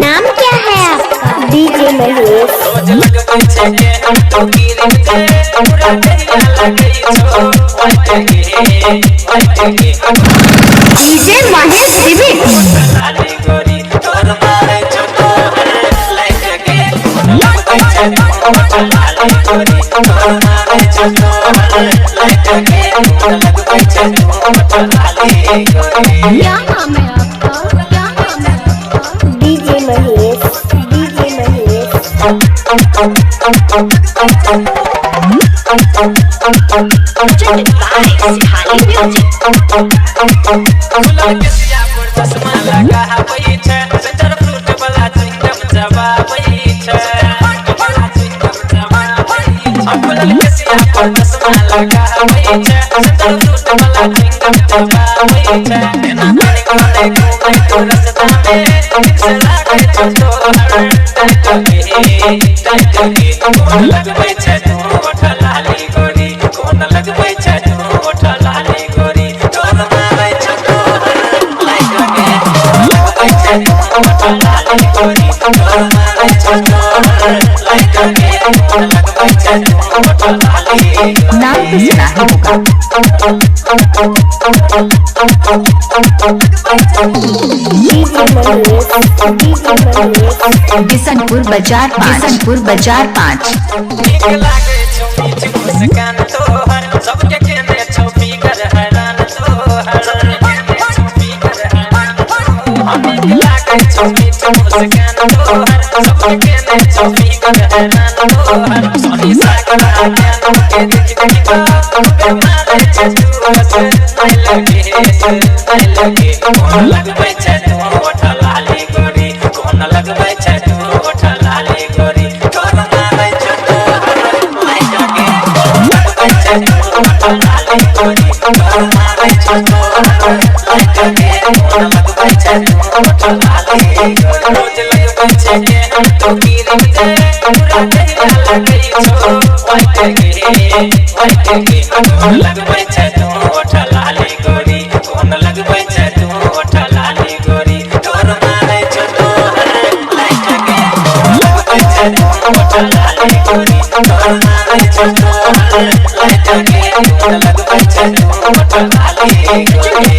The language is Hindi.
नाम क्या है आपका? डीजे महेश। डीजे महेश क्या नाम है आपका? क्या नाम है आपका? डीजे महेश। डीजे महेश। चश्मा लगा सेंटर फ्रूट वाला चिंगम जवा चश्मा लगा सेंटर फ्रूट वाला चिंगम जवा रास्ता में चला गए कौन लगबै छै तू ओठ लाली गोरी कौन लगबै छै तू ओठ लाली गोरी तोर मारै छै तो लाइक के लगबै छै तू ओठ लाली गोरी तोर मारै छै तो लाइक के लगबै छै तू ओठ लाली नाम तो सुना है होगा। बिशनपुर बाजार 5। नीक लागे छौ मीठ मुस्कान तोहर सबके केने छौ फिकर हैरान तोहर नीक लागे छौ मीठ मुस्कान तोहर सबके केने छौ फिकर हैरान तोहर सोनी सागर ज्ञान के देख के मारे छै तू आई लगे कौन लगबै छै तू ओठ लाली गोरी कौन लगबै छै तू ओठ लाली गोरी तोर मारै छै तो लाइक के लगबै छै तू ओठ लाली गोरी तोर मारै छै तो लाइक के लगबै छै तू ओठ लाली गोरी रोज लगबै छै के तो गिरम जे पूरा देह लगै छौ लाइक के लगबै छै तू ओठ लाली गोरी कौन लगबै छै तू ओठ लाली गोरी तोर मारै छै तो लाइक के लगबै छै तू ओठ लाली गोरी तोर मारै छै तो लाइक के लगबै छै तू ओठ लाली गोरी।